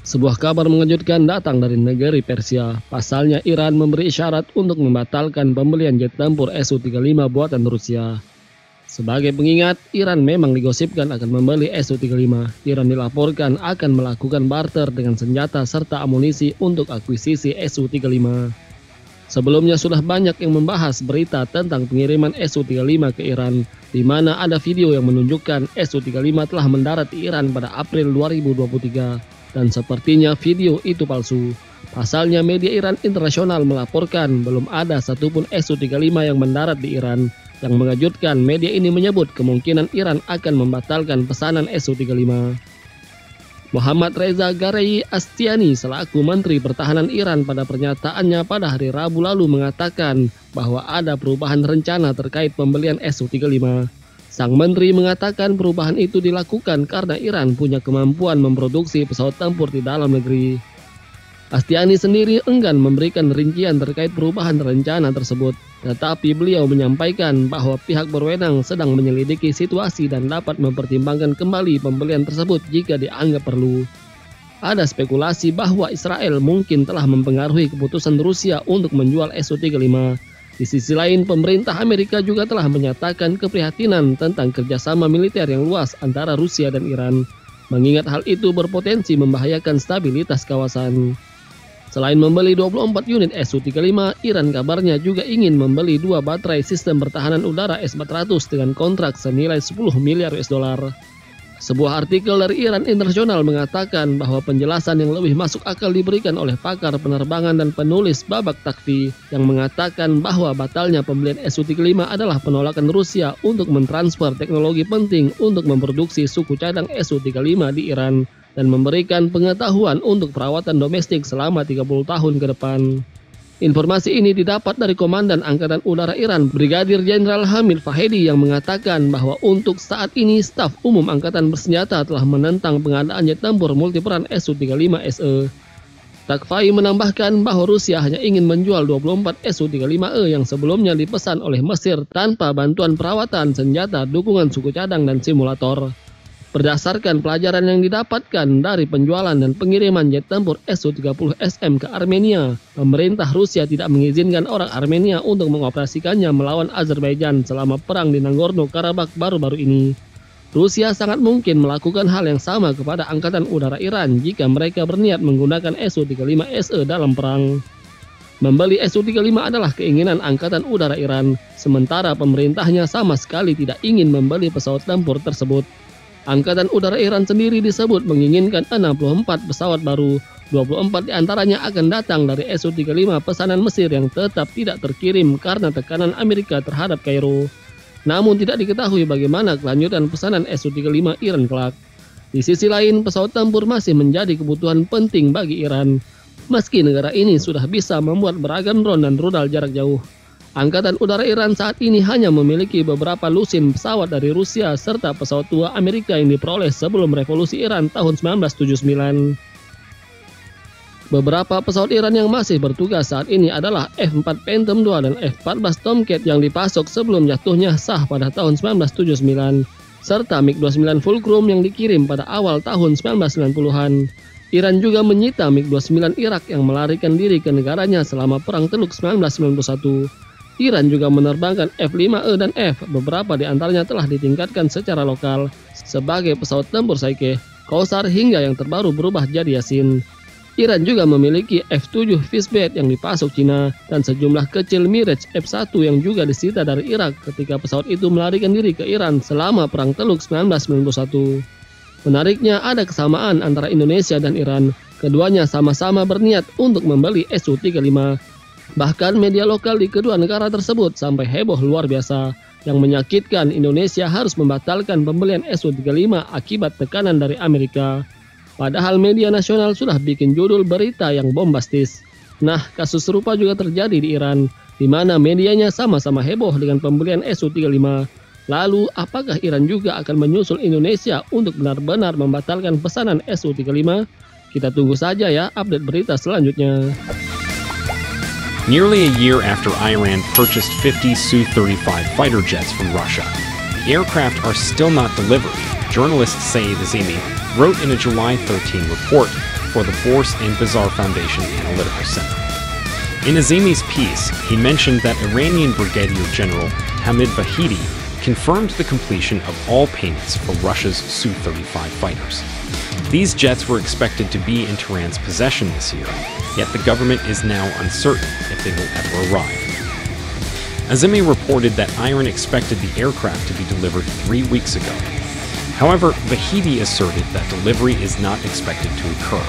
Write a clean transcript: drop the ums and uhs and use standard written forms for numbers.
Sebuah kabar mengejutkan datang dari negeri Persia. Pasalnya Iran memberi isyarat untuk membatalkan pembelian jet tempur Su-35 buatan Rusia. Sebagai pengingat, Iran memang digosipkan akan membeli Su-35. Iran dilaporkan akan melakukan barter dengan senjata serta amunisi untuk akuisisi Su-35. Sebelumnya sudah banyak yang membahas berita tentang pengiriman Su-35 ke Iran, di mana ada video yang menunjukkan Su-35 telah mendarat di Iran pada April 2023. Dan sepertinya video itu palsu. Pasalnya media Iran internasional melaporkan belum ada satupun Su-35 yang mendarat di Iran. Yang mengejutkan, media ini menyebut kemungkinan Iran akan membatalkan pesanan Su-35. Muhammad Reza Ghariei Ashtiani selaku Menteri Pertahanan Iran pada pernyataannya pada hari Rabu lalu mengatakan bahwa ada perubahan rencana terkait pembelian Su-35. Sang Menteri mengatakan perubahan itu dilakukan karena Iran punya kemampuan memproduksi pesawat tempur di dalam negeri. Ashtiani sendiri enggan memberikan rincian terkait perubahan rencana tersebut, tetapi beliau menyampaikan bahwa pihak berwenang sedang menyelidiki situasi dan dapat mempertimbangkan kembali pembelian tersebut jika dianggap perlu. Ada spekulasi bahwa Israel mungkin telah mempengaruhi keputusan Rusia untuk menjual Su-35. Di sisi lain, pemerintah Amerika juga telah menyatakan keprihatinan tentang kerjasama militer yang luas antara Rusia dan Iran, mengingat hal itu berpotensi membahayakan stabilitas kawasan. Selain membeli 24 unit Su-35, Iran kabarnya juga ingin membeli 2 baterai sistem pertahanan udara S-400 dengan kontrak senilai 10 miliar US dollar. Sebuah artikel dari Iran Internasional mengatakan bahwa penjelasan yang lebih masuk akal diberikan oleh pakar penerbangan dan penulis Babak Takvi yang mengatakan bahwa batalnya pembelian Su-35 adalah penolakan Rusia untuk mentransfer teknologi penting untuk memproduksi suku cadang Su-35 di Iran dan memberikan pengetahuan untuk perawatan domestik selama 30 tahun ke depan. Informasi ini didapat dari Komandan Angkatan Udara Iran, Brigadir Jenderal Hamid Fahedi yang mengatakan bahwa untuk saat ini staf umum Angkatan Bersenjata telah menentang pengadaan jet tempur multiperan Su-35SE. Takvi menambahkan bahwa Rusia hanya ingin menjual 24 Su-35E yang sebelumnya dipesan oleh Mesir tanpa bantuan perawatan, senjata, dukungan suku cadang, dan simulator. Berdasarkan pelajaran yang didapatkan dari penjualan dan pengiriman jet tempur Su-30SM ke Armenia, pemerintah Rusia tidak mengizinkan orang Armenia untuk mengoperasikannya melawan Azerbaijan selama perang di Nagorno-Karabakh baru-baru ini. Rusia sangat mungkin melakukan hal yang sama kepada Angkatan Udara Iran jika mereka berniat menggunakan Su-35SE dalam perang. Membeli Su-35 adalah keinginan Angkatan Udara Iran, sementara pemerintahnya sama sekali tidak ingin membeli pesawat tempur tersebut. Angkatan Udara Iran sendiri disebut menginginkan 64 pesawat baru, 24 diantaranya akan datang dari Su-35 pesanan Mesir yang tetap tidak terkirim karena tekanan Amerika terhadap Kairo. Namun tidak diketahui bagaimana kelanjutan pesanan Su-35 Iran kelak. Di sisi lain, pesawat tempur masih menjadi kebutuhan penting bagi Iran. Meski negara ini sudah bisa membuat beragam drone dan rudal jarak jauh, Angkatan Udara Iran saat ini hanya memiliki beberapa lusin pesawat dari Rusia serta pesawat tua Amerika yang diperoleh sebelum revolusi Iran tahun 1979. Beberapa pesawat Iran yang masih bertugas saat ini adalah F-4 Phantom II dan F-14 Tomcat yang dipasok sebelum jatuhnya Shah pada tahun 1979, serta MiG-29 Fulcrum yang dikirim pada awal tahun 1990-an. Iran juga menyita MiG-29 Irak yang melarikan diri ke negaranya selama Perang Teluk 1991. Iran juga menerbangkan F-5E dan F, beberapa di antaranya telah ditingkatkan secara lokal sebagai pesawat tempur Saikeh, Kausar hingga yang terbaru berubah jadi Yasin. Iran juga memiliki F-7 Fishbait yang dipasok Cina dan sejumlah kecil Mirage F-1 yang juga disita dari Irak ketika pesawat itu melarikan diri ke Iran selama Perang Teluk 1991. Menariknya ada kesamaan antara Indonesia dan Iran, keduanya sama-sama berniat untuk membeli Su-35. Bahkan media lokal di kedua negara tersebut sampai heboh luar biasa, yang menyakitkan Indonesia harus membatalkan pembelian Su-35 akibat tekanan dari Amerika. Padahal media nasional sudah bikin judul berita yang bombastis. Nah, kasus serupa juga terjadi di Iran, di mana medianya sama-sama heboh dengan pembelian Su-35. Lalu, apakah Iran juga akan menyusul Indonesia untuk benar-benar membatalkan pesanan Su-35? Kita tunggu saja ya update berita selanjutnya. Nearly a year after Iran purchased 50 Su-35 fighter jets from Russia, the aircraft are still not delivered, journalists say the Zemi wrote in a July 13 report. for the Bors and Bazar Foundation Analytical Center. In Azemi's piece, he mentioned that Iranian Brigadier General Hamid Vahidi confirmed the completion of all payments for Russia's Su-35 fighters. These jets were expected to be in Tehran's possession this year, yet the government is now uncertain if they will ever arrive. Azemi reported that Iran expected the aircraft to be delivered 3 weeks ago. However, Vahidi asserted that delivery is not expected to occur.